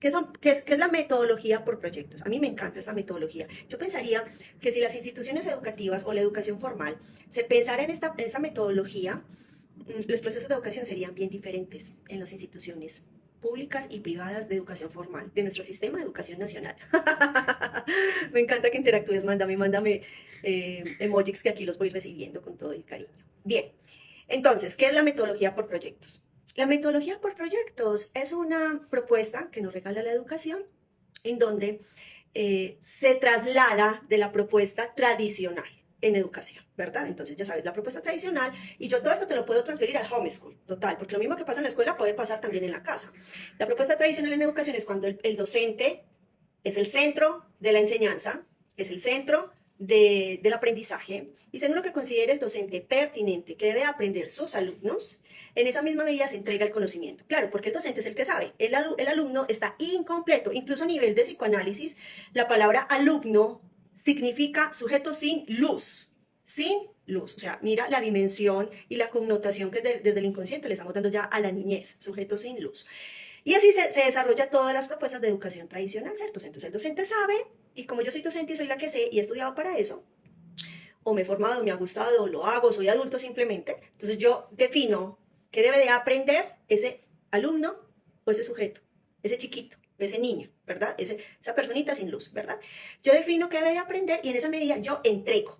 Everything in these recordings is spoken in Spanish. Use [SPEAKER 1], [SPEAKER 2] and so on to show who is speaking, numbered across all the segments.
[SPEAKER 1] ¿Qué es la metodología por proyectos? A mí me encanta esta metodología. Yo pensaría que si las instituciones educativas o la educación formal se pensara en esta metodología, los procesos de educación serían bien diferentes en las instituciones públicas y privadas de educación formal, de nuestro sistema de educación nacional. Me encanta que interactúes, mándame emojis que aquí los voy recibiendo con todo el cariño. Bien, entonces, ¿qué es la metodología por proyectos? La metodología por proyectos es una propuesta que nos regala la educación en donde se traslada de la propuesta tradicional en educación, ¿verdad? Entonces ya sabes, la propuesta tradicional, y yo todo esto te lo puedo transferir al homeschool, total, porque lo mismo que pasa en la escuela puede pasar también en la casa. La propuesta tradicional en educación es cuando el docente es el centro de la enseñanza, es el centro del aprendizaje, y según lo que considere el docente pertinente que debe aprender sus alumnos, en esa misma medida se entrega el conocimiento. Claro, porque el docente es el que sabe, el alumno está incompleto, incluso a nivel de psicoanálisis, la palabra alumno significa sujeto sin luz, o sea, mira la dimensión y la connotación que desde el inconsciente le estamos dando ya a la niñez, sujeto sin luz. Y así se desarrolla todas las propuestas de educación tradicional, ¿cierto? Entonces el docente sabe, y como yo soy docente y soy la que sé y he estudiado para eso, o me he formado, me ha gustado, lo hago, soy adulto simplemente, entonces yo defino qué debe de aprender ese alumno o ese sujeto, ese chiquito, ese niño, ¿verdad? Esa personita sin luz, ¿verdad? Yo defino qué debe de aprender y en esa medida yo entrego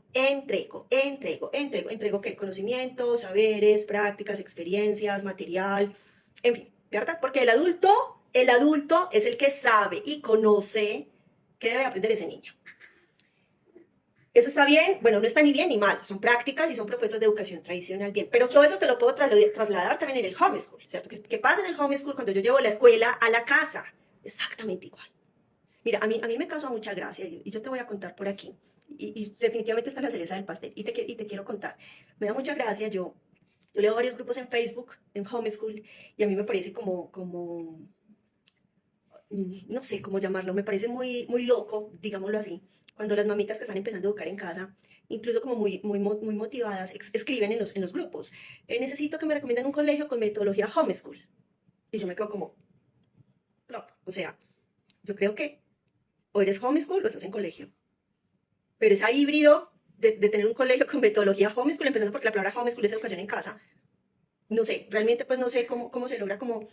[SPEAKER 1] qué conocimientos, saberes, prácticas, experiencias, material, en fin, ¿verdad? Porque el adulto es el que sabe y conoce qué debe aprender ese niño. ¿Eso está bien? Bueno, no está ni bien ni mal, son prácticas y son propuestas de educación tradicional bien, pero todo eso te lo puedo trasladar también en el homeschool, ¿cierto? ¿Qué pasa en el homeschool cuando yo llevo la escuela a la casa? Exactamente igual. Mira, a mí me causó mucha gracia y yo te voy a contar por aquí, y definitivamente está la cereza del pastel, y te quiero contar. Me da mucha gracia, yo leo varios grupos en Facebook, en homeschool, y a mí me parece no sé cómo llamarlo, me parece muy loco, digámoslo así, cuando las mamitas que están empezando a educar en casa, incluso como muy motivadas, escriben en los grupos, necesito que me recomienden un colegio con metodología homeschool. Y yo me quedo como, plop. O sea, yo creo que o eres homeschool o estás en colegio, pero ese híbrido de tener un colegio con metodología homeschool, empezando porque la palabra homeschool es educación en casa, no sé, realmente pues no sé cómo se logra como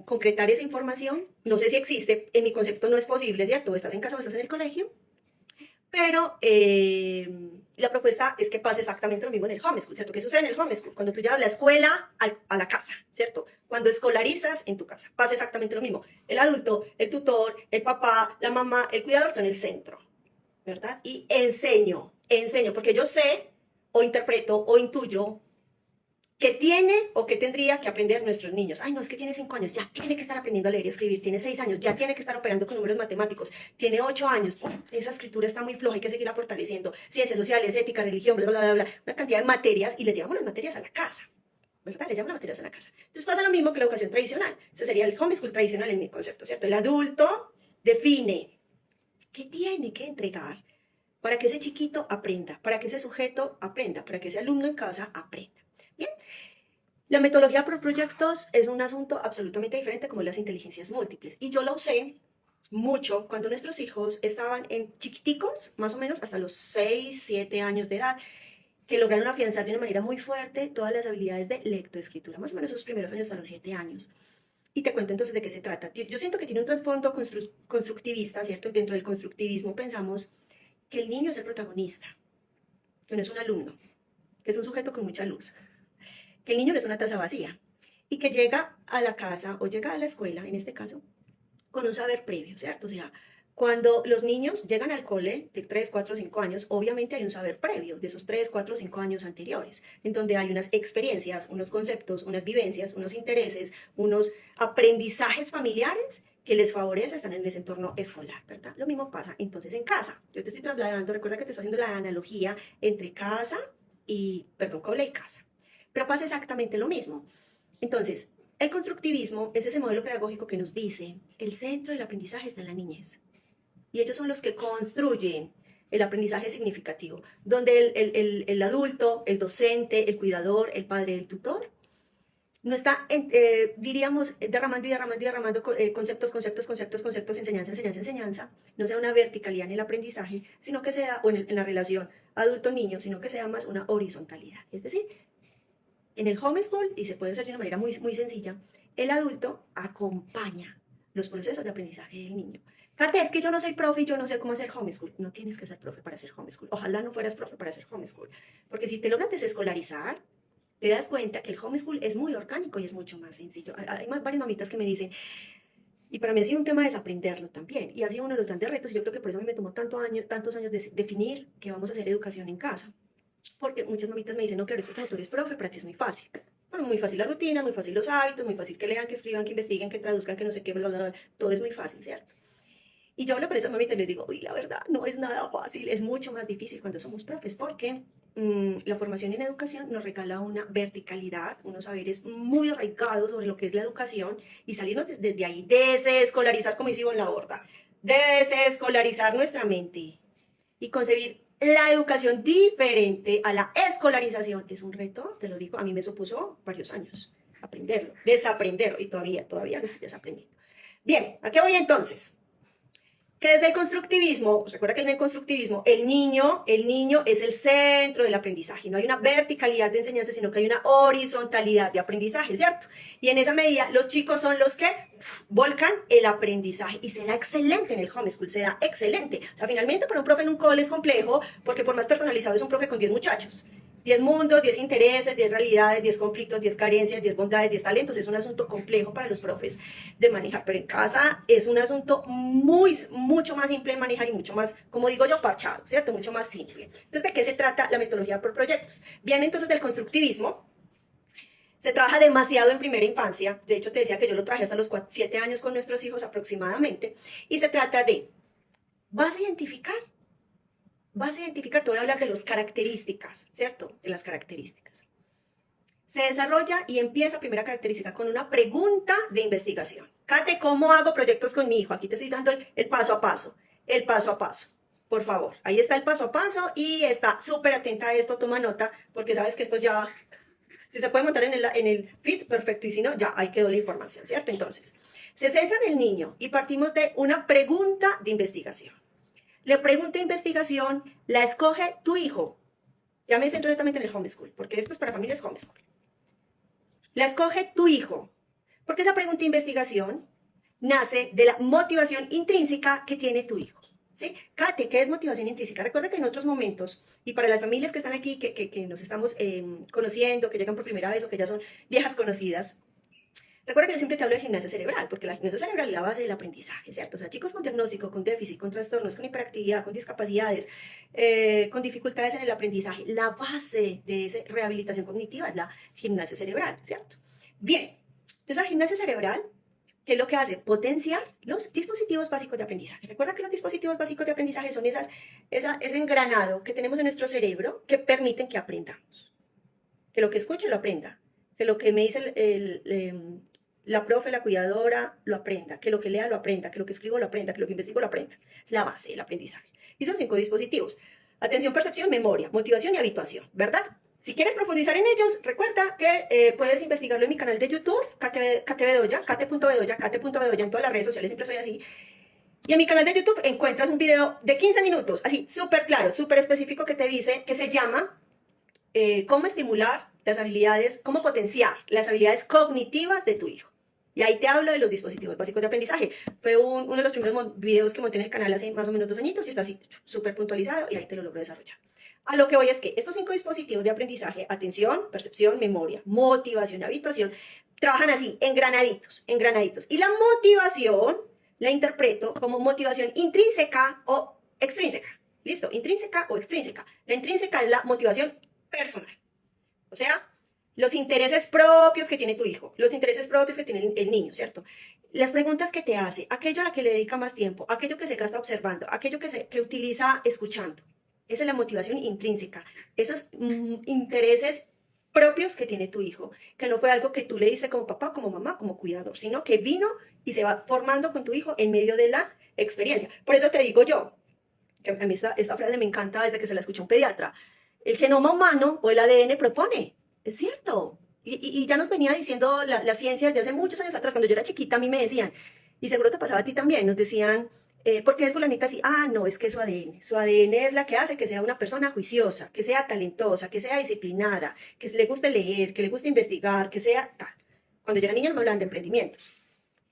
[SPEAKER 1] concretar esa información. No sé si existe, en mi concepto no es posible, ¿cierto? Estás en casa o estás en el colegio, pero la propuesta es que pase exactamente lo mismo en el homeschool, ¿cierto? ¿Qué sucede en el homeschool? Cuando tú llevas la escuela a la casa, ¿cierto? Cuando escolarizas en tu casa, pasa exactamente lo mismo. El adulto, el tutor, el papá, la mamá, el cuidador son el centro, ¿verdad? Y enseño, porque yo sé o interpreto o intuyo que tiene o que tendría que aprender nuestros niños. Ay, no, es que tiene 5 años, ya tiene que estar aprendiendo a leer y escribir. Tiene 6 años, ya tiene que estar operando con números matemáticos. Tiene 8 años, esa escritura está muy floja, hay que seguirla fortaleciendo. Ciencias sociales, ética, religión, bla, bla, bla, bla. Una cantidad de materias y les llevamos las materias a la casa. ¿Verdad? Les llevamos las materias a la casa. Entonces pasa lo mismo que la educación tradicional. Ese sería el homeschool tradicional en mi concepto, ¿cierto? El adulto define qué tiene que entregar para que ese chiquito aprenda, para que ese sujeto aprenda, para que ese alumno en casa aprenda. Bien, la metodología por proyectos es un asunto absolutamente diferente como las inteligencias múltiples. Y yo lo usé mucho cuando nuestros hijos estaban en chiquiticos, más o menos hasta los 6 7 años de edad, que lograron afianzar de una manera muy fuerte todas las habilidades de lectoescritura, más o menos sus primeros años hasta los 7 años. Y te cuento entonces de qué se trata. Yo siento que tiene un trasfondo constructivista, ¿cierto? Dentro del constructivismo pensamos que el niño es el protagonista, que no es un alumno, que es un sujeto con mucha luz, que el niño no es una taza vacía y que llega a la casa o llega a la escuela, en este caso, con un saber previo, ¿cierto? O sea, cuando los niños llegan al cole de 3 4 5 años, obviamente hay un saber previo de esos 3 4 5 años anteriores, en donde hay unas experiencias, unos conceptos, unas vivencias, unos intereses, unos aprendizajes familiares que les favorece estar en ese entorno escolar, ¿verdad? Lo mismo pasa entonces en casa. Yo te estoy trasladando, recuerda que te estoy haciendo la analogía entre casa perdón, cole y casa. Pero pasa exactamente lo mismo. Entonces, el constructivismo es ese modelo pedagógico que nos dice, el centro del aprendizaje está en la niñez. Y ellos son los que construyen el aprendizaje significativo, donde el adulto, el docente, el cuidador, el padre, el tutor, no está, diríamos, derramando y derramando y derramando conceptos, enseñanza, no sea una verticalidad en el aprendizaje, sino que sea, o en la relación adulto-niño, sino que sea más una horizontalidad. Es decir, en el homeschool, y se puede hacer de una manera muy, muy sencilla, el adulto acompaña los procesos de aprendizaje del niño. Kate, es que yo no soy profe y yo no sé cómo hacer homeschool. No tienes que ser profe para hacer homeschool. Ojalá no fueras profe para hacer homeschool. Porque si te logras desescolarizar, te das cuenta que el homeschool es muy orgánico y es mucho más sencillo. Hay varias mamitas que me dicen, y para mí ha sido un tema de desaprenderlo también. Y ha sido uno de los grandes retos. Y yo creo que por eso a mí me tomó tantos años definir que vamos a hacer educación en casa. Porque muchas mamitas me dicen, no, claro, es que como tú eres profe, para ti es muy fácil. Bueno, muy fácil la rutina, muy fácil los hábitos, muy fácil que lean, que escriban, que investiguen, que traduzcan, que no sé qué, bla, bla, bla. Todo es muy fácil, ¿cierto? Y yo hablo con esa mamita y les digo, uy, la verdad, no es nada fácil, es mucho más difícil cuando somos profes, porque la formación en educación nos regala una verticalidad, unos saberes muy arraigados sobre lo que es la educación, y salirnos desde ahí, desescolarizar, como hicimos en la borda, desescolarizar nuestra mente y concebir la educación diferente a la escolarización es un reto, te lo digo, a mí me supuso varios años aprenderlo, desaprenderlo, y todavía lo estoy desaprendiendo. Bien, ¿a qué voy entonces? Que desde el constructivismo, recuerda que en el constructivismo el niño es el centro del aprendizaje, no hay una verticalidad de enseñanza, sino que hay una horizontalidad de aprendizaje, ¿cierto? Y en esa medida los chicos son los que volcan el aprendizaje y será excelente en el homeschool, será excelente. O sea, finalmente para un profe en un cole es complejo porque por más personalizado es un profe con 10 muchachos. 10 mundos, 10 intereses, 10 realidades, 10 conflictos, 10 carencias, 10 bondades, 10 talentos. Es un asunto complejo para los profes de manejar, pero en casa es un asunto mucho más simple de manejar y mucho más, como digo yo, parchado, ¿cierto? Mucho más simple. Entonces, ¿de qué se trata la metodología por proyectos? Bien, entonces del constructivismo. Se trabaja demasiado en primera infancia. De hecho, te decía que yo lo traje hasta los 7 años con nuestros hijos aproximadamente. Y se trata de, vas a identificar, te voy a hablar de las características, ¿cierto? De las características. Se desarrolla y empieza, primera característica, con una pregunta de investigación. Kate, ¿cómo hago proyectos con mi hijo? Aquí te estoy dando el paso a paso, por favor. Ahí está el paso a paso y está súper atenta a esto, toma nota, porque sabes que esto ya, si se puede montar en el feed, perfecto, y si no, ya ahí quedó la información, ¿cierto? Entonces, se centra en el niño y partimos de una pregunta de investigación. La pregunta de investigación la escoge tu hijo. Ya me centro netamente en el homeschool, porque esto es para familias homeschool. La escoge tu hijo, porque esa pregunta de investigación nace de la motivación intrínseca que tiene tu hijo. ¿Sí? Kate, ¿qué es motivación intrínseca? Recuerda que en otros momentos, y para las familias que están aquí, que nos estamos conociendo, que llegan por primera vez o que ya son viejas conocidas, recuerda que yo siempre te hablo de gimnasia cerebral, porque la gimnasia cerebral es la base del aprendizaje, ¿cierto? O sea, chicos con diagnóstico, con déficit, con trastornos, con hiperactividad, con discapacidades, con dificultades en el aprendizaje, la base de esa rehabilitación cognitiva es la gimnasia cerebral, ¿cierto? Bien, entonces la gimnasia cerebral, ¿qué es lo que hace? Potenciar los dispositivos básicos de aprendizaje. Recuerda que los dispositivos básicos de aprendizaje son ese engranado que tenemos en nuestro cerebro que permiten que aprendamos. Que lo que escuche lo aprenda. Que lo que me dice la profe, la cuidadora, lo aprenda. Que lo que lea lo aprenda. Que lo que escribo lo aprenda. Que lo que investigo lo aprenda. Es la base del aprendizaje. Y son 5 dispositivos. Atención, percepción, memoria, motivación y habituación, ¿verdad? Si quieres profundizar en ellos, recuerda que puedes investigarlo en mi canal de YouTube, Kate.Bedoya, Kate.Bedoya en todas las redes sociales, siempre soy así. Y en mi canal de YouTube encuentras un video de 15 minutos, así, súper claro, súper específico, que te dice, que se llama cómo estimular las habilidades, cómo potenciar las habilidades cognitivas de tu hijo. Y ahí te hablo de los dispositivos básicos de aprendizaje. Fue uno de los primeros videos que monté en el canal hace más o menos 2 añitos y está así súper puntualizado y ahí te lo logro desarrollar. A lo que voy es que estos 5 dispositivos de aprendizaje, atención, percepción, memoria, motivación, habituación, trabajan así, engranaditos. Y la motivación la interpreto como motivación intrínseca o extrínseca. ¿Listo? Intrínseca o extrínseca. La intrínseca es la motivación personal. O sea, los intereses propios que tiene tu hijo, los intereses propios que tiene el niño, ¿cierto? Las preguntas que te hace, aquello a la que le dedica más tiempo, aquello que se gasta observando, aquello que utiliza escuchando. Esa es la motivación intrínseca. Esos intereses propios que tiene tu hijo, que no fue algo que tú le diste como papá, como mamá, como cuidador, sino que vino y se va formando con tu hijo en medio de la experiencia. Por eso te digo yo, que a mí esta frase me encanta desde que se la escuché un pediatra. El genoma humano o el ADN propone. Es cierto. y ya nos venía diciendo la ciencia desde hace muchos años atrás, cuando yo era chiquita, a mí me decían, y seguro te pasaba a ti también, nos decían, ¿por qué es fulanita así? Ah, no, es que su ADN. Su ADN es la que hace que sea una persona juiciosa, que sea talentosa, que sea disciplinada, que le guste leer, que le guste investigar, que sea tal. Cuando yo era niña no me hablaban de emprendimientos.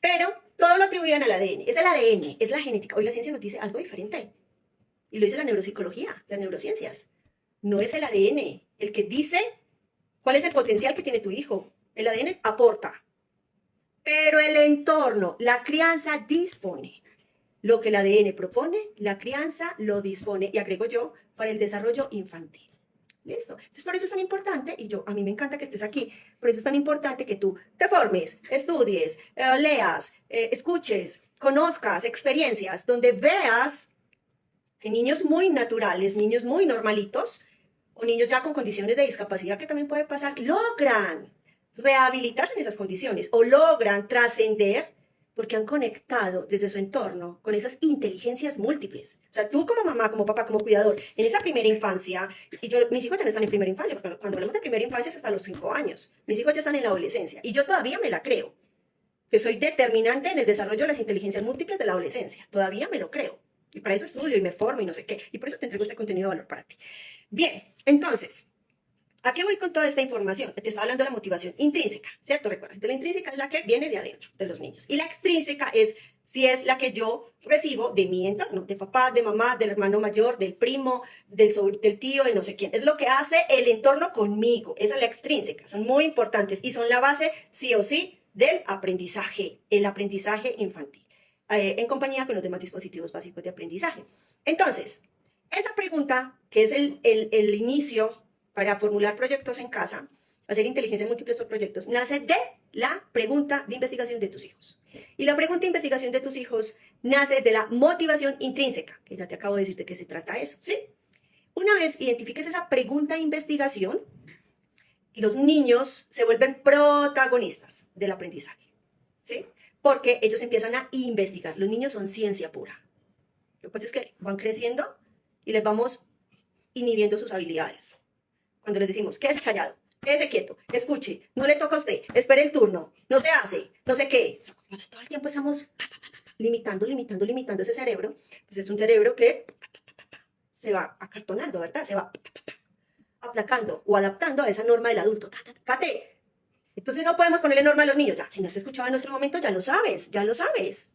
[SPEAKER 1] Pero todo lo atribuían al ADN. Es el ADN, es la genética. Hoy la ciencia nos dice algo diferente. Y lo dice la neuropsicología, las neurociencias. No es el ADN el que dice cuál es el potencial que tiene tu hijo. El ADN aporta. Pero el entorno, la crianza dispone. Lo que el ADN propone, la crianza lo dispone, y agrego yo, para el desarrollo infantil. ¿Listo? Entonces, por eso es tan importante, y a mí me encanta que estés aquí, por eso es tan importante que tú te formes, estudies, leas, escuches, conozcas experiencias, donde veas que niños muy naturales, niños muy normalitos, o niños ya con condiciones de discapacidad que también puede pasar, logran rehabilitarse en esas condiciones, o logran trascender porque han conectado desde su entorno con esas inteligencias múltiples. O sea, tú como mamá, como papá, como cuidador, en esa primera infancia, y mis hijos ya no están en primera infancia, porque cuando hablamos de primera infancia es hasta los 5 años. Mis hijos ya están en la adolescencia, y yo todavía me la creo, que soy determinante en el desarrollo de las inteligencias múltiples de la adolescencia. Todavía me lo creo. Y para eso estudio y me formo y no sé qué. Y por eso te entrego este contenido de valor para ti. Bien, entonces, ¿a qué voy con toda esta información? Te estaba hablando de la motivación intrínseca, ¿cierto? Recuerda, la intrínseca es la que viene de adentro, de los niños. Y la extrínseca es si es la que yo recibo de mi entorno, de papá, de mamá, del hermano mayor, del primo, del tío, de no sé quién. Es lo que hace el entorno conmigo. Esa es la extrínseca. Son muy importantes y son la base, sí o sí, del aprendizaje, el aprendizaje infantil, en compañía con los demás dispositivos básicos de aprendizaje. Entonces, esa pregunta, que es el inicio para formular proyectos en casa, hacer inteligencia múltiples por proyectos, nace de la pregunta de investigación de tus hijos. Y la pregunta de investigación de tus hijos nace de la motivación intrínseca, que ya te acabo de decir de qué se trata eso, ¿sí? Una vez identifiques esa pregunta de investigación, los niños se vuelven protagonistas del aprendizaje, ¿sí? Porque ellos empiezan a investigar. Los niños son ciencia pura. Lo que pasa es que van creciendo y les vamos inhibiendo sus habilidades. Cuando les decimos, quédese callado, quédese quieto, escuche, no le toca a usted, espere el turno, no se hace, no sé qué. O sea, todo el tiempo estamos limitando ese cerebro. Pues es un cerebro que se va acartonando, ¿verdad? Se va aplacando o adaptando a esa norma del adulto. ¡Cate! Entonces no podemos ponerle norma a los niños. Ya, si no has escuchado en otro momento, ya lo sabes, ya lo sabes.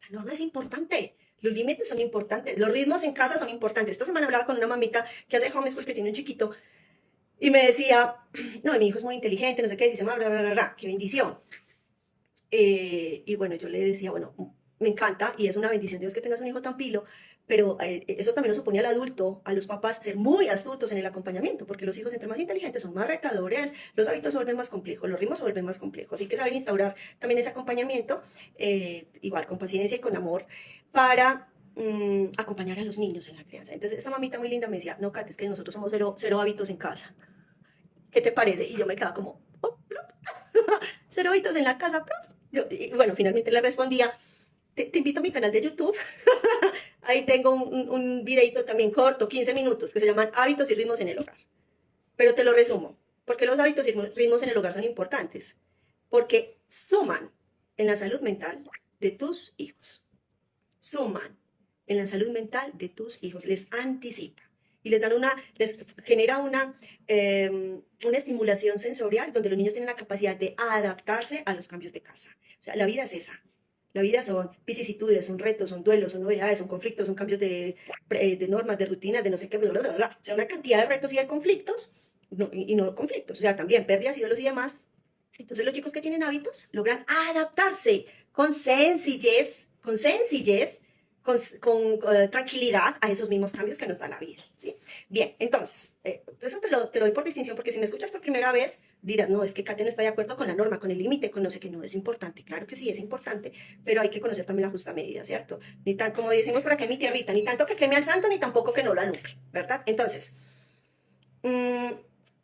[SPEAKER 1] La norma es importante. Los límites son importantes. Los ritmos en casa son importantes. Esta semana hablaba con una mamita que hace homeschool, que tiene un chiquito, y me decía, no, mi hijo es muy inteligente, no sé qué, dice, bla, bla, bla, bla, qué bendición. Y bueno, yo le decía, bueno, me encanta y es una bendición Dios que tengas un hijo tan pilo, pero eso también nos supone al adulto, a los papás, ser muy astutos en el acompañamiento, porque los hijos entre más inteligentes son más retadores, los hábitos se vuelven más complejos, los ritmos se vuelven más complejos. Hay que saber instaurar también ese acompañamiento, igual con paciencia y con amor, para acompañar a los niños en la crianza. Entonces esta mamita muy linda me decía, no, Kate, es que nosotros somos cero hábitos en casa. ¿Qué te parece? Y yo me quedaba como, oh, plop. Cero hábitos en la casa, plop. Y bueno, finalmente le respondía, te invito a mi canal de YouTube. Ahí tengo un videito también corto, 15 minutos, que se llaman Hábitos y ritmos en el hogar. Pero te lo resumo, porque los hábitos y ritmos en el hogar son importantes, porque suman en la salud mental de tus hijos. Suman en la salud mental de tus hijos, les anticipa y les genera una estimulación sensorial donde los niños tienen la capacidad de adaptarse a los cambios de casa. O sea, la vida es esa. La vida son vicisitudes, son retos, son duelos, son novedades, son conflictos, son cambios de normas, de rutinas, de no sé qué, bla, bla, bla, bla. O sea, una cantidad de retos y de conflictos, y no conflictos, o sea, también pérdidas, ídolos y demás. Entonces los chicos que tienen hábitos logran adaptarse con sencillez, con tranquilidad a esos mismos cambios que nos da la vida, ¿sí? Bien, entonces, eso te lo doy por distinción, porque si me escuchas por primera vez, dirás, no, es que Kate no está de acuerdo con la norma, con el límite, con no sé qué, no, es importante, claro que sí, es importante, pero hay que conocer también la justa medida, ¿cierto? Ni tan, como decimos por aquí en mi tierrita, ni tanto que queme al santo, ni tampoco que no lo alumbre, ¿verdad? Entonces,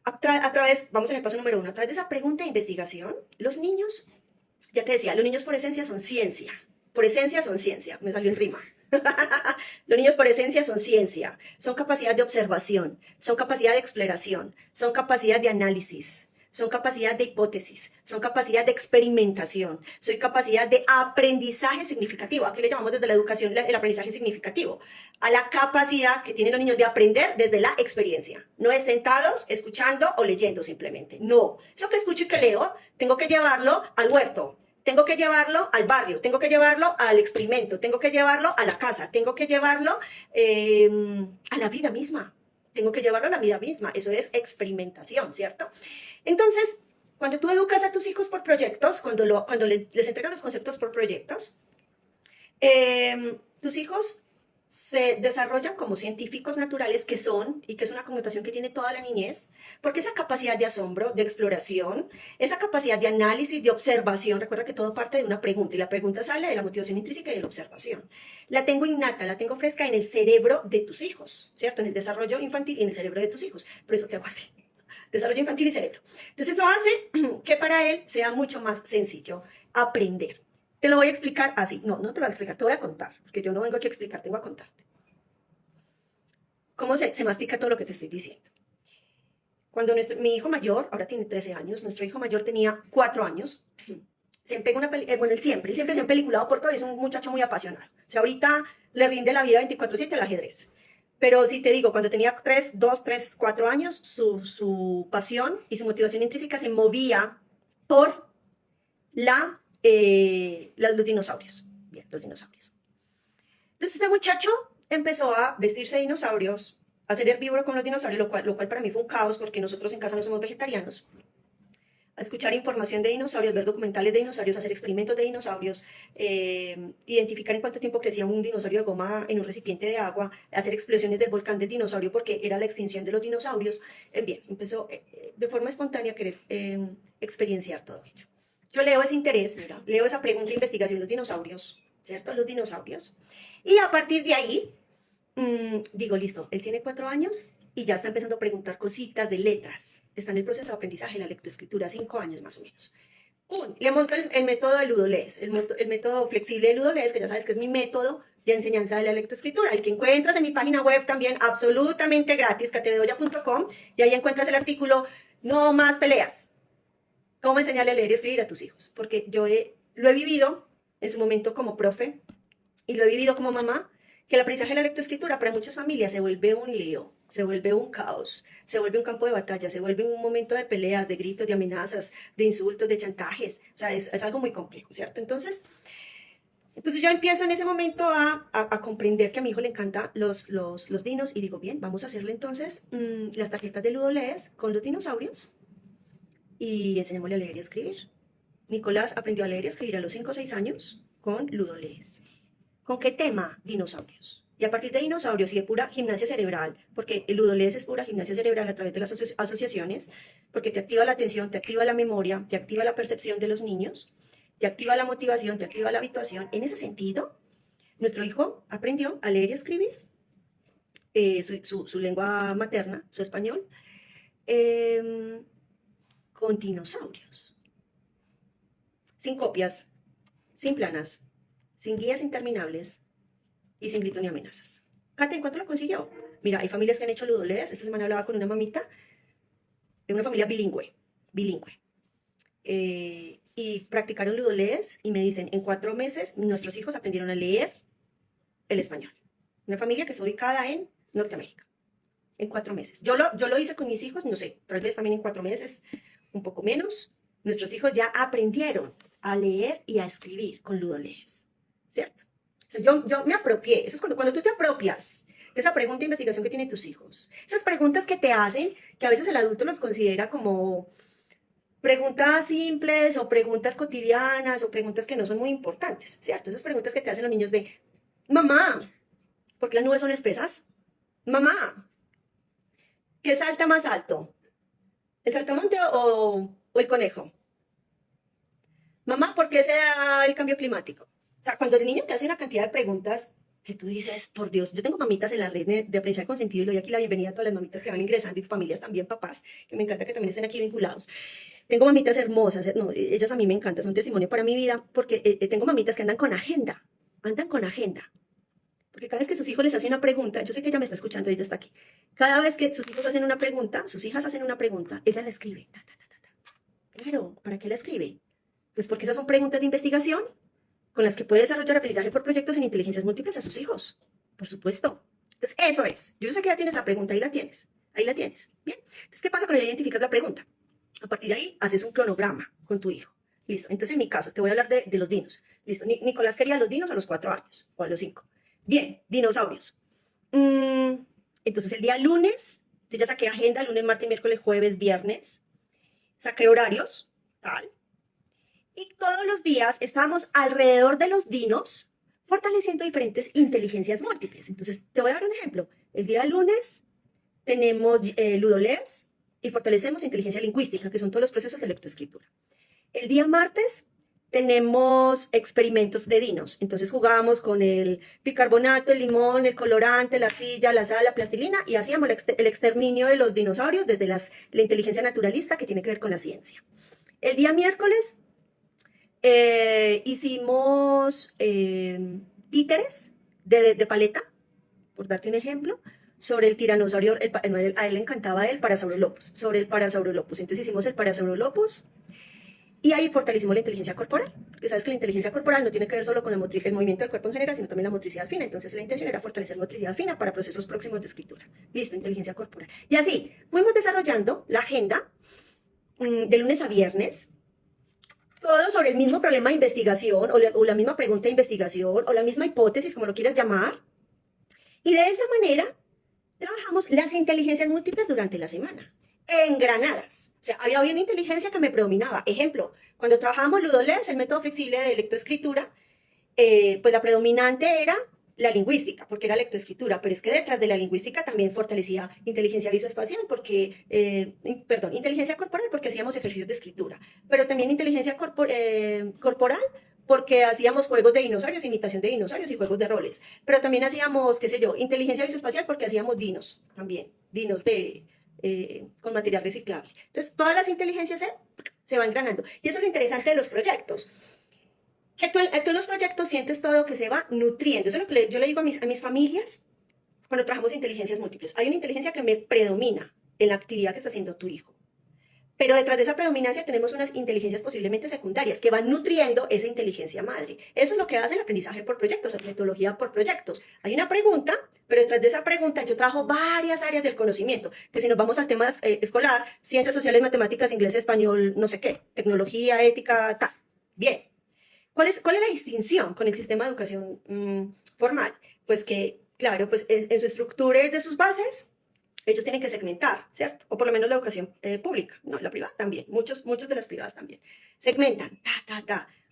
[SPEAKER 1] a través, vamos en el paso número 1, a través de esa pregunta de investigación, los niños, ya te decía, los niños por esencia son ciencia, me salió en rima. Los niños por esencia son ciencia, son capacidad de observación, son capacidad de exploración, son capacidad de análisis, son capacidad de hipótesis, son capacidad de experimentación, son capacidad de aprendizaje significativo. Aquí le llamamos desde la educación el aprendizaje significativo, a la capacidad que tienen los niños de aprender desde la experiencia. No es sentados, escuchando o leyendo simplemente. No, eso que escucho y que leo, tengo que llevarlo al huerto, tengo que llevarlo al barrio, tengo que llevarlo al experimento, tengo que llevarlo a la casa, tengo que llevarlo a la vida misma. Tengo que llevarlo a la vida misma. Eso es experimentación, ¿cierto? Entonces, cuando tú educas a tus hijos por proyectos, cuando les entregas los conceptos por proyectos, tus hijos se desarrollan como científicos naturales que son, y que es una connotación que tiene toda la niñez, porque esa capacidad de asombro, de exploración, esa capacidad de análisis, de observación, recuerda que todo parte de una pregunta, y la pregunta sale de la motivación intrínseca y de la observación. La tengo innata, la tengo fresca en el cerebro de tus hijos, ¿cierto? En el desarrollo infantil y en el cerebro de tus hijos. Por eso te hago así. Desarrollo infantil y cerebro. Entonces eso hace que para él sea mucho más sencillo aprender. Te lo voy a explicar así. No, no te lo voy a explicar, te voy a contar, porque yo no vengo aquí a explicar, tengo a contarte. ¿Cómo se mastica todo lo que te estoy diciendo? Cuando mi hijo mayor, ahora tiene 13 años, nuestro hijo mayor tenía 4 años, se pega una bueno, él siempre se ha peliculado por todo, es un muchacho muy apasionado. O sea, ahorita le rinde la vida 24/7 al ajedrez. Pero si te digo, cuando tenía 2, 3, 4 años, su pasión y su motivación intrínseca se movía por los dinosaurios. Bien, los dinosaurios. Entonces este muchacho empezó a vestirse de dinosaurios, a ser herbívoro con los dinosaurios, lo cual para mí fue un caos porque nosotros en casa no somos vegetarianos. A escuchar información de dinosaurios, ver documentales de dinosaurios, hacer experimentos de dinosaurios, identificar en cuánto tiempo crecía un dinosaurio de goma en un recipiente de agua, hacer explosiones del volcán del dinosaurio porque era la extinción de los dinosaurios. Bien, empezó de forma espontánea a querer experienciar todo ello. Yo leo ese interés, mira, leo esa pregunta de investigación, los dinosaurios, ¿cierto? Los dinosaurios. Y a partir de ahí, digo, listo, él tiene 4 años y ya está empezando a preguntar cositas de letras. Está en el proceso de aprendizaje, la lectoescritura, 5 años más o menos. Le monto el método de Ludolez, el método flexible de Ludolez, que ya sabes que es mi método de enseñanza de la lectoescritura, el que encuentras en mi página web también absolutamente gratis, catebedoya.com, y ahí encuentras el artículo No más peleas. Cómo enseñarle a leer y escribir a tus hijos. Porque yo lo he vivido en su momento como profe y lo he vivido como mamá, que el aprendizaje de la lectoescritura para muchas familias se vuelve un lío, se vuelve un caos, se vuelve un campo de batalla, se vuelve un momento de peleas, de gritos, de amenazas, de insultos, de chantajes. O sea, es algo muy complejo, ¿cierto? Entonces yo empiezo en ese momento a comprender que a mi hijo le encantan los dinos y digo, bien, vamos a hacerle entonces las tarjetas de Ludolez con los dinosaurios y enseñémosle a leer y a escribir. Nicolás aprendió a leer y a escribir a los 5 o 6 años con Ludolez. ¿Con qué tema? Dinosaurios. Y a partir de dinosaurios y de pura gimnasia cerebral, porque el Ludolez es pura gimnasia cerebral a través de las asociaciones, porque te activa la atención, te activa la memoria, te activa la percepción de los niños, te activa la motivación, te activa la habituación. En ese sentido, nuestro hijo aprendió a leer y a escribir su lengua materna, su español, con dinosaurios. Sin copias, sin planas, sin guías interminables y sin gritos ni amenazas. Kate, ¿en cuánto lo consiguió? Mira, hay familias que han hecho Ludolez. Esta semana hablaba con una mamita de una familia bilingüe. Y practicaron Ludolez y me dicen, en 4 meses nuestros hijos aprendieron a leer el español. Una familia que está ubicada en Norteamérica. En 4 meses. Yo lo hice con mis hijos, no sé, tal vez también en 4 meses, un poco menos. Nuestros hijos ya aprendieron a leer y a escribir con Ludolez, ¿cierto? O sea, yo me apropié. Eso es cuando tú te apropias de esa pregunta de investigación que tienen tus hijos. Esas preguntas que te hacen, que a veces el adulto los considera como preguntas simples o preguntas cotidianas o preguntas que no son muy importantes, ¿cierto? Esas preguntas que te hacen los niños de, mamá, ¿por qué las nubes son espesas? Mamá, ¿qué salta más alto? ¿El saltamonte o el conejo? Mamá, ¿por qué se da el cambio climático? O sea, cuando el niño te hace una cantidad de preguntas que tú dices, por Dios, yo tengo mamitas en la red de Aprendizaje Consentido y le doy aquí la bienvenida a todas las mamitas que van ingresando y familias también, papás, que me encanta que también estén aquí vinculados. Tengo mamitas hermosas, no, ellas a mí me encantan, son testimonio para mi vida, porque tengo mamitas que andan con agenda. Porque cada vez que sus hijos les hacen una pregunta, yo sé que ella me está escuchando, ella está aquí. Cada vez que sus hijos hacen una pregunta, sus hijas hacen una pregunta, ella la escribe, ta, ta, ta, ta, ta. Claro, ¿para qué la escribe? Pues porque esas son preguntas de investigación con las que puede desarrollar aprendizaje por proyectos en inteligencias múltiples a sus hijos. Por supuesto. Entonces, eso es. Yo sé que ya tienes la pregunta, ahí la tienes. Ahí la tienes. Bien. Entonces, ¿qué pasa cuando ya identificas la pregunta? A partir de ahí, haces un cronograma con tu hijo. Listo. Entonces, en mi caso, te voy a hablar de los dinos. Listo. Nicolás quería los dinos a los 4 años o a los 5. Bien, dinosaurios. Entonces, el día lunes, yo ya saqué agenda, lunes, martes, miércoles, jueves, viernes. Saqué horarios, tal. Y todos los días estábamos alrededor de los dinos fortaleciendo diferentes inteligencias múltiples. Entonces, te voy a dar un ejemplo. El día lunes tenemos ludolés y fortalecemos inteligencia lingüística, que son todos los procesos de lectoescritura. El día martes tenemos experimentos de dinos. Entonces jugábamos con el bicarbonato, el limón, el colorante, la arcilla, la sal, la plastilina y hacíamos el exterminio de los dinosaurios desde la inteligencia naturalista que tiene que ver con la ciencia. El día miércoles hicimos títeres de paleta, por darte un ejemplo, sobre el tiranosaurio, a él le encantaba el Parasaurolophus, sobre el Parasaurolophus. Entonces hicimos el Parasaurolophus y ahí fortalecimos la inteligencia corporal, porque sabes que la inteligencia corporal no tiene que ver solo con el movimiento del cuerpo en general, sino también la motricidad fina. Entonces la intención era fortalecer motricidad fina para procesos próximos de escritura. Listo, inteligencia corporal. Y así, fuimos desarrollando la agenda de lunes a viernes, todo sobre el mismo problema de investigación, o la misma pregunta de investigación, o la misma hipótesis, como lo quieras llamar. Y de esa manera trabajamos las inteligencias múltiples durante la semana, engranadas. O sea, había una inteligencia que me predominaba. Ejemplo, cuando trabajábamos Ludolens, el método flexible de lectoescritura, pues la predominante era la lingüística, porque era lectoescritura, pero es que detrás de la lingüística también fortalecía inteligencia visoespacial, porque, inteligencia corporal, porque hacíamos ejercicios de escritura, pero también inteligencia corporal, porque hacíamos juegos de dinosaurios, imitación de dinosaurios y juegos de roles, pero también hacíamos, qué sé yo, inteligencia visoespacial porque hacíamos dinos también, dinos con material reciclable. Entonces, todas las inteligencias se van engranando. Y eso es lo interesante de los proyectos, que tú en los proyectos sientes todo que se va nutriendo. Eso es lo que yo le digo a mis familias cuando trabajamos inteligencias múltiples. Hay una inteligencia que me predomina en la actividad que está haciendo tu hijo. Pero detrás de esa predominancia tenemos unas inteligencias posiblemente secundarias que van nutriendo esa inteligencia madre. Eso es lo que hace el aprendizaje por proyectos, la metodología por proyectos. Hay una pregunta, pero detrás de esa pregunta yo trabajo varias áreas del conocimiento, que si nos vamos al tema escolar, ciencias sociales, matemáticas, inglés, español, no sé qué, tecnología, ética, tal. Bien. ¿Cuál es la distinción con el sistema de educación formal? Pues que, claro, pues en su estructura y de sus bases, ellos tienen que segmentar, ¿cierto? O por lo menos la educación pública, no, la privada también, muchos de las privadas también. Segmentan,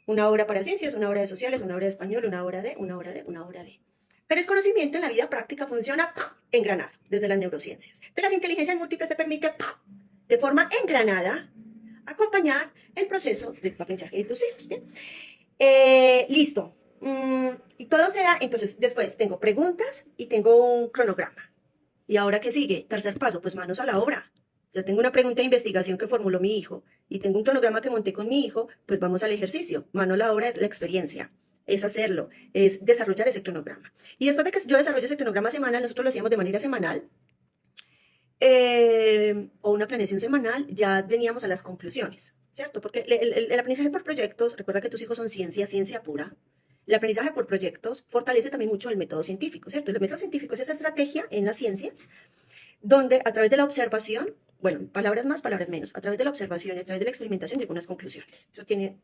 [SPEAKER 1] una hora para ciencias, una hora de sociales, una hora de español, una hora de, una hora de, una hora de. Pero el conocimiento en la vida práctica funciona engranado, desde las neurociencias. Entonces las inteligencias múltiples te permiten, de forma engranada, acompañar el proceso de aprendizaje de tus hijos, ¿bien? Listo. Y todo se da, entonces después tengo preguntas y tengo un cronograma. ¿Y ahora qué sigue? Tercer paso, pues manos a la obra. Ya tengo una pregunta de investigación que formuló mi hijo y tengo un cronograma que monté con mi hijo, pues vamos al ejercicio. Mano a la obra es la experiencia, es hacerlo, es desarrollar ese cronograma. Y después de que yo desarrolle ese cronograma semanal, nosotros lo hacíamos de manera semanal, o una planeación semanal, ya veníamos a las conclusiones, ¿cierto? Porque el aprendizaje por proyectos, recuerda que tus hijos son ciencia pura. El aprendizaje por proyectos fortalece también mucho el método científico, ¿cierto? El método científico es esa estrategia en las ciencias donde a través de la observación, bueno, palabras más, palabras menos, a través de la observación y a través de la experimentación llegan unas conclusiones. Eso tiene,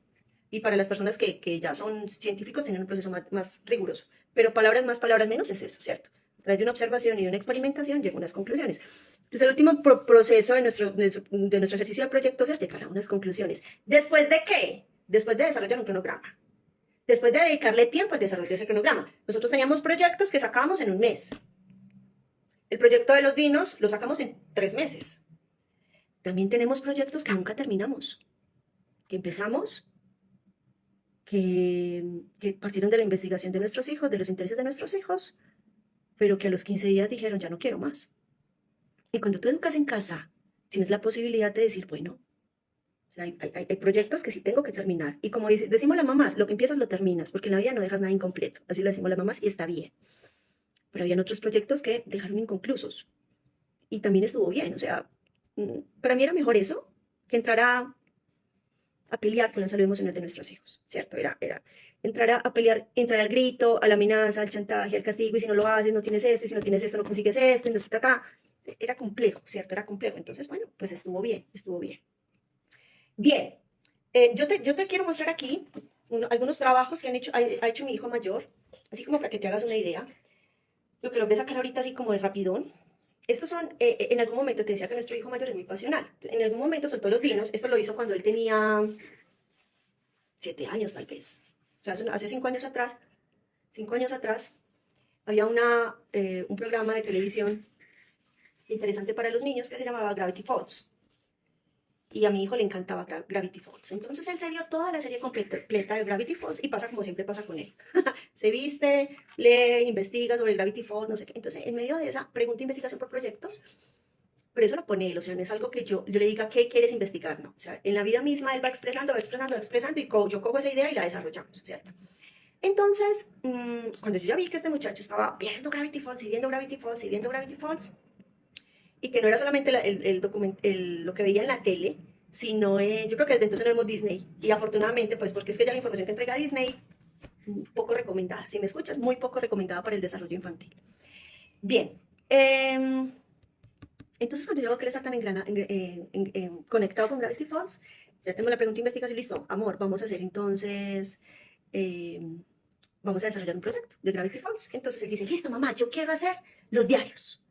[SPEAKER 1] y para las personas que ya son científicos tienen un proceso más riguroso, pero palabras más, palabras menos es eso, ¿cierto? A través de una observación y de una experimentación llegan unas conclusiones. Entonces el último proceso de nuestro ejercicio de proyectos es llegar a unas conclusiones. ¿Después de qué? Después de desarrollar un cronograma. Después de dedicarle tiempo al desarrollo de ese cronograma. Nosotros teníamos proyectos que sacábamos en un mes. El proyecto de los dinos lo sacamos en 3 meses. También tenemos proyectos que nunca terminamos, que empezamos, que partieron de la investigación de nuestros hijos, de los intereses de nuestros hijos, pero que a los 15 días dijeron, ya no quiero más. Y cuando tú educas en casa, tienes la posibilidad de decir, bueno, o sea, hay proyectos que sí tengo que terminar. Y como decimos las mamás, lo que empiezas lo terminas, porque en la vida no dejas nada incompleto. Así lo decimos las mamás y está bien. Pero habían otros proyectos que dejaron inconclusos. Y también estuvo bien. O sea, para mí era mejor eso que entrar a pelear con la salud emocional de nuestros hijos, ¿cierto? Era entrar a pelear, entrar al grito, a la amenaza, al chantaje, al castigo, y si no lo haces, no tienes esto, y si no tienes esto, no consigues esto, y era complejo, ¿cierto? Era complejo. Entonces, bueno, pues estuvo bien, estuvo bien. Bien, yo te quiero mostrar aquí algunos trabajos que ha hecho mi hijo mayor, así como para que te hagas una idea. Lo que lo voy a sacar ahorita así como de rapidón. Estos son, en algún momento te decía que nuestro hijo mayor es muy pasional. En algún momento soltó los vinos. Esto lo hizo cuando él tenía 7 años tal vez. O sea, hace 5 años atrás, había un programa de televisión interesante para los niños que se llamaba Gravity Falls. Y a mi hijo le encantaba Gravity Falls. Entonces él se vio toda la serie completa de Gravity Falls y pasa como siempre pasa con él. Se viste, lee, investiga sobre Gravity Falls, no sé qué. Entonces, en medio de esa pregunta e investigación por proyectos, pero eso lo pone él, o sea, no es algo que yo le diga qué quieres investigar, no. O sea, en la vida misma él va expresando, va expresando, va expresando y yo cojo esa idea y la desarrollamos, ¿cierto? Entonces, cuando yo ya vi que este muchacho estaba viendo Gravity Falls y viendo Gravity Falls y viendo Gravity Falls, y que no era solamente lo que veía en la tele, sino yo creo que desde entonces no vemos Disney. Y afortunadamente, pues porque es que ya la información que entrega Disney, poco recomendada. Si me escuchas, muy poco recomendada para el desarrollo infantil. Bien. Entonces, cuando yo veo que él está tan conectado con Gravity Falls, ya tengo la pregunta de investigación, listo, amor, vamos a hacer entonces, eh, vamos a desarrollar un proyecto de Gravity Falls. Entonces él dice, listo, mamá, yo quiero hacer los diarios.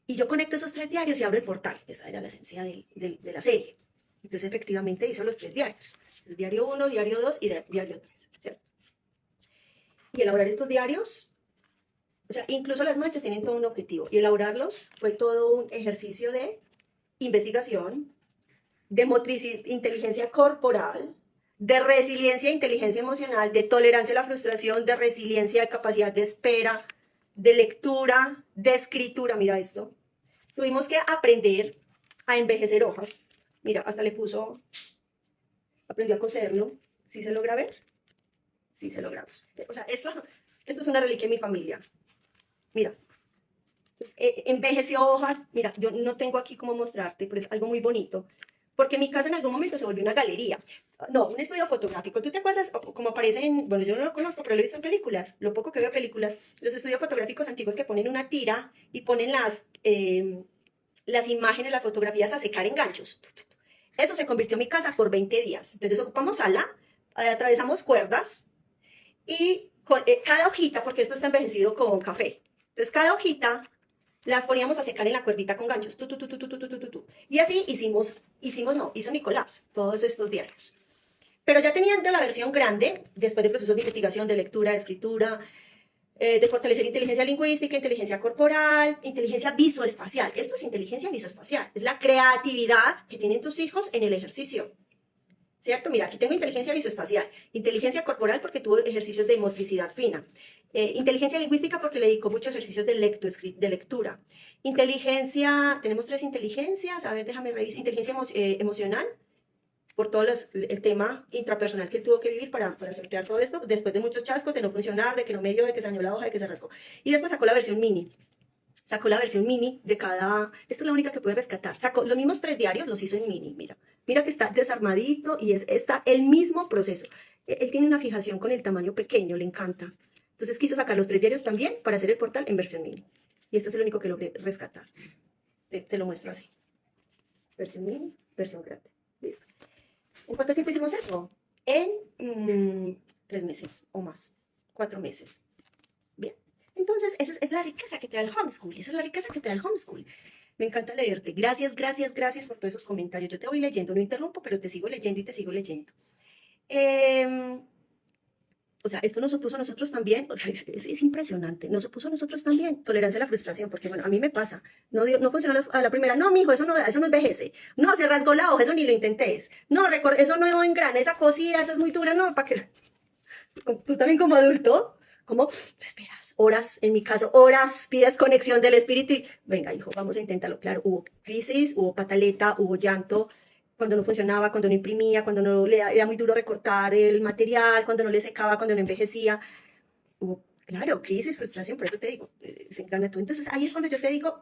[SPEAKER 1] Y yo conecto esos 3 diarios y abro el portal. Esa era la esencia de la serie. Entonces, efectivamente, hizo los 3 diarios. El diario 1, diario 2 y diario 3. ¿Cierto? Y elaborar estos diarios, o sea, incluso las manchas tienen todo un objetivo. Y elaborarlos fue todo un ejercicio de investigación, de motricidad, inteligencia corporal, de resiliencia e inteligencia emocional, de tolerancia a la frustración, de resiliencia, de capacidad de espera, de lectura, de escritura. Mira esto. Tuvimos que aprender a envejecer hojas. Mira, hasta aprendió a coserlo. ¿Sí se logra ver? Sí se logra ver. O sea, esto es una reliquia de mi familia. Mira, pues, envejeció hojas. Mira, yo no tengo aquí cómo mostrarte, pero es algo muy bonito. Porque mi casa en algún momento se volvió una galería. No, un estudio fotográfico. ¿Tú te acuerdas cómo aparecen? Bueno, yo no lo conozco, pero lo he visto en películas. Lo poco que veo películas, los estudios fotográficos antiguos que ponen una tira y ponen las imágenes, las fotografías a secar en ganchos. Eso se convirtió en mi casa por 20 días. Entonces ocupamos sala, atravesamos cuerdas y cada hojita, porque esto está envejecido con café. Entonces cada hojita la poníamos a secar en la cuerdita con ganchos. Y así hizo Nicolás todos estos diarios. Pero ya tenían de la versión grande, después de procesos de investigación, de lectura, de escritura, de fortalecer inteligencia lingüística, inteligencia corporal, inteligencia visoespacial. Esto es inteligencia visoespacial, es la creatividad que tienen tus hijos en el ejercicio. ¿Cierto? Mira, aquí tengo inteligencia visoespacial, inteligencia corporal porque tuvo ejercicios de motricidad fina, inteligencia lingüística porque le dedicó muchos ejercicios de lectura. Inteligencia, tenemos 3 inteligencias, a ver, déjame revisar, inteligencia emocional, por todo el tema intrapersonal que él tuvo que vivir para sortear todo esto, después de muchos chascos, de no funcionar, de que no me dio, de que se dañó la hoja, de que se rascó. Y después sacó la versión mini. Sacó la versión mini de cada... Esta es la única que puede rescatar. Sacó los mismos 3 diarios, los hizo en mini, mira. Mira que está desarmadito y está el mismo proceso. Él tiene una fijación con el tamaño pequeño, le encanta. Entonces quiso sacar los 3 diarios también para hacer el portal en versión mini. Y este es el único que logré rescatar. Te lo muestro así. Versión mini, versión grande. Listo. ¿En cuánto tiempo hicimos eso? En 3 meses o más, 4 meses. Bien. Entonces, esa es la riqueza que te da el homeschool. Esa es la riqueza que te da el homeschool. Me encanta leerte. Gracias, gracias, gracias por todos esos comentarios. Yo te voy leyendo, no interrumpo, pero te sigo leyendo y te sigo leyendo. O sea, esto nos supuso a nosotros también, o sea, es impresionante, nos supuso a nosotros también tolerancia a la frustración, porque bueno, a mí me pasa, no funcionó a la primera, no, mijo, eso no envejece, no, se rasgó la hoja, eso ni lo intentés, no, eso no engrana, esa cosida, eso es muy dura, no, para que, tú también como adulto, como esperas, horas, en mi caso, horas, pides conexión del espíritu y, venga, hijo, vamos a intentarlo, claro, hubo crisis, hubo pataleta, hubo llanto, cuando no funcionaba, cuando no imprimía, cuando no era muy duro recortar el material, cuando no le secaba, cuando no envejecía. Hubo, claro, crisis, frustración, por eso te digo, se engrana todo. Entonces ahí es cuando yo te digo,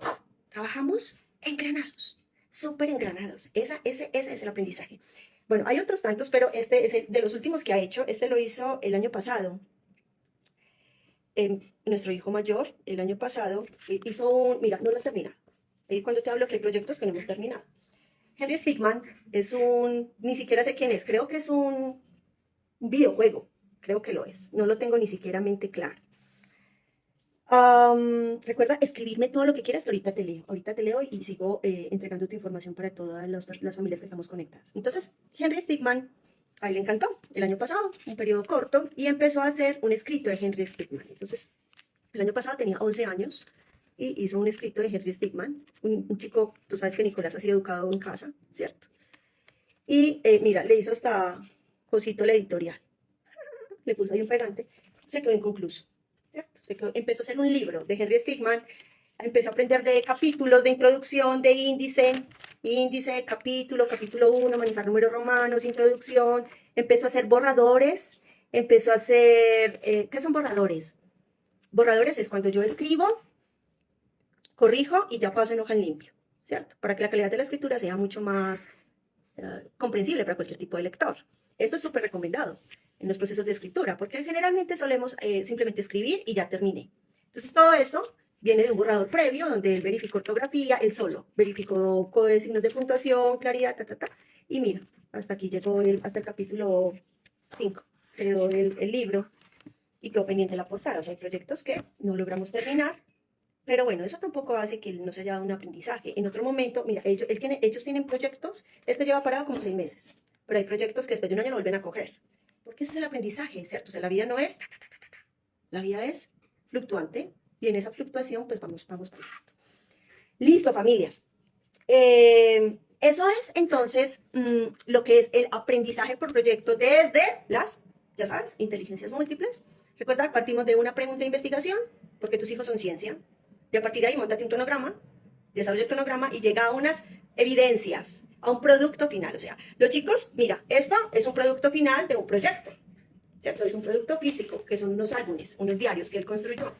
[SPEAKER 1] trabajamos engranados, súper engranados. Ese es el aprendizaje. Bueno, hay otros tantos, pero este es de los últimos que ha hecho. Este lo hizo el año pasado. Nuestro hijo mayor, el año pasado, hizo un... Mira, no lo has terminado. Cuando te hablo que hay proyectos que no hemos terminado. Henry Stickman es un... Ni siquiera sé quién es. Creo que es un videojuego. Creo que lo es. No lo tengo ni siquiera mente clara. Recuerda escribirme todo lo que quieras, que ahorita te leo. Ahorita te leo y sigo entregando tu información para todas las familias que estamos conectadas. Entonces, Henry Stickman, a él le encantó el año pasado, un periodo corto, y empezó a hacer un escrito de Henry Stickman. Entonces, el año pasado tenía 11 años y hizo un escrito de Henry Stickman, un chico, tú sabes que Nicolás ha sido educado en casa, ¿cierto? Y mira, le hizo hasta cosito la editorial. Le puso ahí un pegante, se quedó inconcluso. Empezó a hacer un libro de Henry Stickman, empezó a aprender de capítulos, de introducción, de índice, capítulo 1, manejar números romanos, introducción, empezó a hacer borradores, empezó a hacer, ¿qué son borradores? Borradores es cuando yo escribo, corrijo y ya paso en hoja en limpio, ¿cierto? Para que la calidad de la escritura sea mucho más comprensible para cualquier tipo de lector. Esto es súper recomendado en los procesos de escritura, porque generalmente solemos simplemente escribir y ya terminé. Entonces todo esto viene de un borrador previo, donde él verificó ortografía, él solo verificó signos de puntuación, claridad, y mira, hasta aquí llegó hasta el capítulo 5, quedó el libro y quedó pendiente la portada. O sea, hay proyectos que no logramos terminar, pero bueno, eso tampoco hace que no se haya dado un aprendizaje. En otro momento, mira, ellos tienen proyectos, este lleva parado como 6 meses, pero hay proyectos que después de un año lo vuelven a coger. Porque ese es el aprendizaje, ¿cierto? O sea, la vida no es la vida es fluctuante y en esa fluctuación pues vamos para el rato. Listo, familias. Eso es entonces lo que es el aprendizaje por proyecto desde las, ya sabes, inteligencias múltiples. Recuerda, partimos de una pregunta de investigación, porque tus hijos son ciencia, y a partir de ahí montate un cronograma, desarrolla el cronograma y llega a unas evidencias, a un producto final. O sea, los chicos, mira, esto es un producto final de un proyecto, ¿cierto? Es un producto físico, que son unos álbumes, unos diarios que él construyó.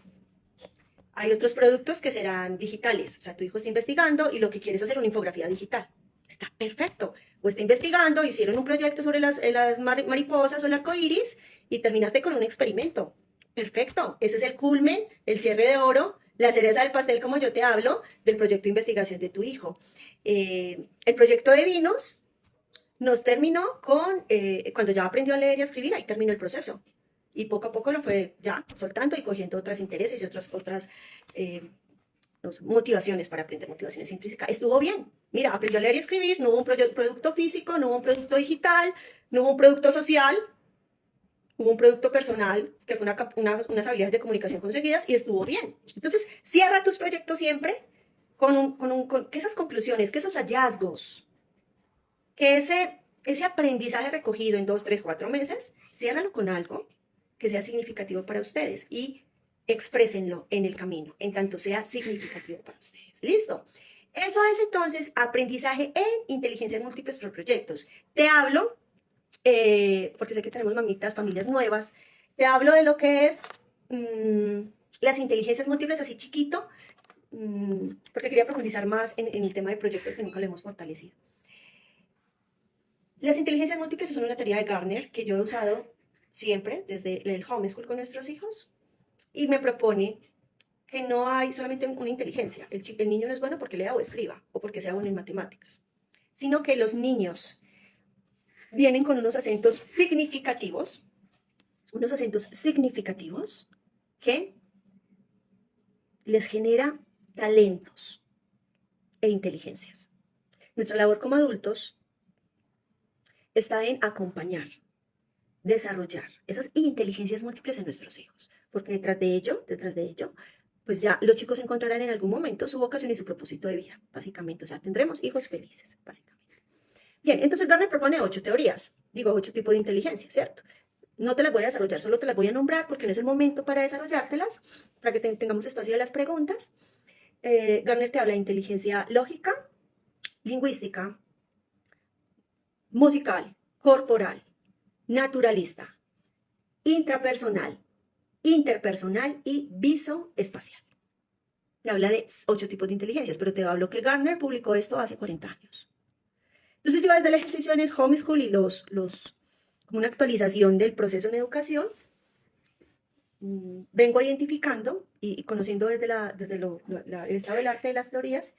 [SPEAKER 1] Hay otros productos que serán digitales, o sea, tu hijo está investigando y lo que quiere es hacer una infografía digital. Está perfecto. O está investigando, hicieron un proyecto sobre las mariposas o el arco iris y terminaste con un experimento. Perfecto. Ese es el culmen, el cierre de oro, la cereza del pastel, como yo te hablo, del proyecto de investigación de tu hijo. El proyecto de vinos nos terminó cuando ya aprendió a leer y a escribir, ahí terminó el proceso. Y poco a poco lo fue ya soltando y cogiendo otros intereses y otras motivaciones para aprender, motivaciones intrínsecas. Estuvo bien. Mira, aprendió a leer y escribir, no hubo un producto físico, no hubo un producto digital, no hubo un producto social, hubo un producto personal, que fue unas habilidades de comunicación conseguidas y estuvo bien. Entonces, cierra tus proyectos siempre con que esas conclusiones, que esos hallazgos, que ese aprendizaje recogido en 2, 3, 4 meses, ciérralo con algo que sea significativo para ustedes y exprésenlo en el camino, en tanto sea significativo para ustedes. ¿Listo? Eso es entonces aprendizaje en inteligencias múltiples por proyectos. Te hablo, porque sé que tenemos mamitas, familias nuevas, te hablo de lo que es las inteligencias múltiples así chiquito, porque quería profundizar más en el tema de proyectos que nunca lo hemos fortalecido. Las inteligencias múltiples son una teoría de Gardner que yo he usado siempre desde el homeschool con nuestros hijos y me propone que no hay solamente una inteligencia. El niño no es bueno porque lea o escriba o porque sea bueno en matemáticas, sino que los niños vienen con unos acentos significativos que les genera talentos e inteligencias. Nuestra labor como adultos está en acompañar, desarrollar esas inteligencias múltiples en nuestros hijos, porque detrás de ello, pues ya los chicos encontrarán en algún momento su vocación y su propósito de vida, básicamente. O sea, tendremos hijos felices, básicamente. Bien, entonces Gardner propone 8 teorías, 8 tipos de inteligencia, ¿cierto? No te las voy a desarrollar, solo te las voy a nombrar porque no es el momento para desarrollártelas, para que tengamos espacio de las preguntas. Gardner te habla de inteligencia lógica, lingüística, musical, corporal, naturalista, intrapersonal, interpersonal y visoespacial. Te habla de 8 tipos de inteligencias, pero te hablo que Gardner publicó esto hace 40 años. Entonces yo desde el ejercicio en el homeschool y como una actualización del proceso en educación, vengo identificando y conociendo desde el estado del arte de las teorías,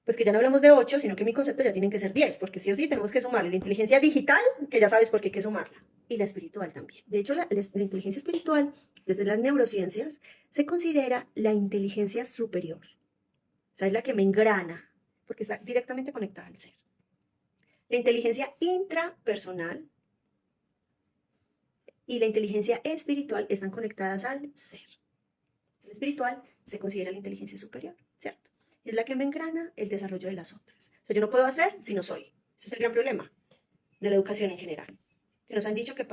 [SPEAKER 1] pues que ya no hablamos de 8, sino que mi concepto ya tienen que ser 10, porque sí o sí tenemos que sumarle la inteligencia digital, que ya sabes por qué hay que sumarla, y la espiritual también. De hecho, la inteligencia espiritual, desde las neurociencias, se considera la inteligencia superior. O sea, es la que me engrana, porque está directamente conectada al ser. La inteligencia intrapersonal y la inteligencia espiritual están conectadas al ser. La espiritual se considera la inteligencia superior, ¿cierto? Y es la que me engrana el desarrollo de las otras. O sea, yo no puedo hacer si no soy. Ese es el gran problema de la educación en general. Que nos han dicho que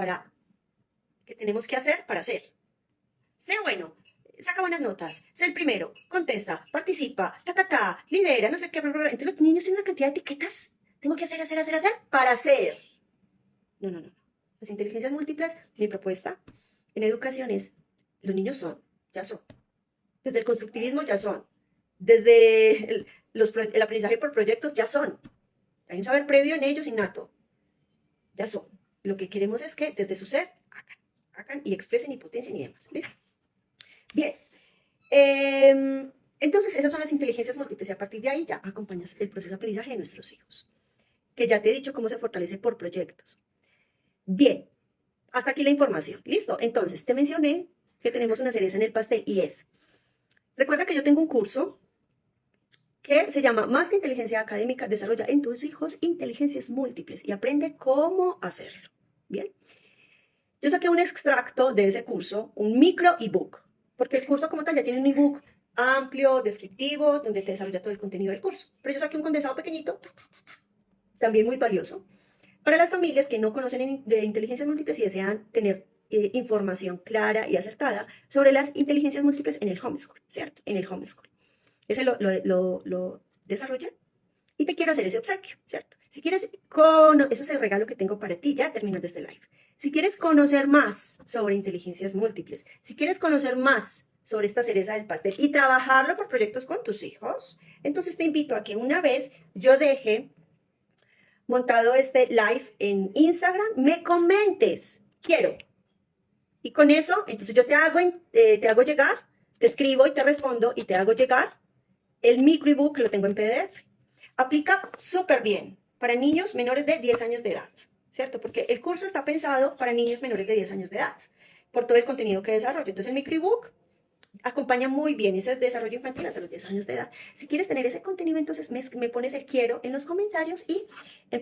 [SPEAKER 1] tenemos que hacer para ser. Sé bueno, saca buenas notas, sé el primero, contesta, participa, lidera, no sé qué. Entonces los niños tienen una cantidad de etiquetas. Tengo que hacer para ser. No. Las inteligencias múltiples, mi propuesta en educación es, los niños ya son. Desde el constructivismo ya son. Desde el aprendizaje por proyectos ya son. Hay un saber previo en ellos innato. Ya son. Lo que queremos es que desde su ser hagan y expresen y potencien y demás. ¿Listo? Bien. Entonces, esas son las inteligencias múltiples y a partir de ahí ya acompañas el proceso de aprendizaje de nuestros hijos. Que ya te he dicho cómo se fortalece por proyectos. Bien. Hasta aquí la información. ¿Listo? Entonces, te mencioné que tenemos una cereza en el pastel y es, recuerda que yo tengo un curso que se llama Más que inteligencia académica, desarrolla en tus hijos inteligencias múltiples y aprende cómo hacerlo. Bien. Yo saqué un extracto de ese curso, un micro ebook, porque el curso como tal ya tiene un ebook amplio, descriptivo, donde te desarrolla todo el contenido del curso. Pero yo saqué un condensado pequeñito, también muy valioso, para las familias que no conocen de inteligencias múltiples y desean tener información clara y acertada sobre las inteligencias múltiples en el homeschool, ¿cierto? En el homeschool. Ese lo desarrollé y te quiero hacer ese obsequio, ¿cierto? Si quieres, ese es el regalo que tengo para ti ya terminando este live. Si quieres conocer más sobre inteligencias múltiples, si quieres conocer más sobre esta cereza del pastel y trabajarlo por proyectos con tus hijos, entonces te invito a que una vez yo deje montado este live en Instagram, me comentes, quiero. Y con eso, entonces yo te hago llegar, te escribo y te respondo y te hago llegar el micro ebook, que lo tengo en PDF. Aplica súper bien para niños menores de 10 años de edad, ¿cierto? Porque el curso está pensado para niños menores de 10 años de edad, por todo el contenido que desarrollo. Entonces el micro ebook acompaña muy bien ese desarrollo infantil hasta los 10 años de edad. Si quieres tener ese contenido, entonces me pones el quiero en los comentarios y te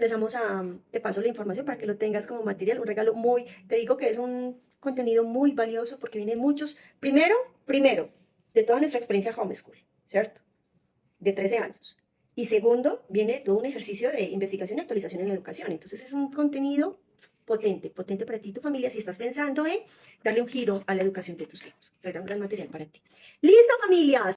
[SPEAKER 1] paso la información para que lo tengas como material, un regalo te digo que es un contenido muy valioso porque viene muchos, primero, de toda nuestra experiencia homeschool, ¿cierto? De 13 años. Y segundo, viene todo un ejercicio de investigación y actualización en la educación. Entonces es un contenido potente para ti y tu familia si estás pensando en darle un giro a la educación de tus hijos. Será un gran material para ti. ¡Listo, familias!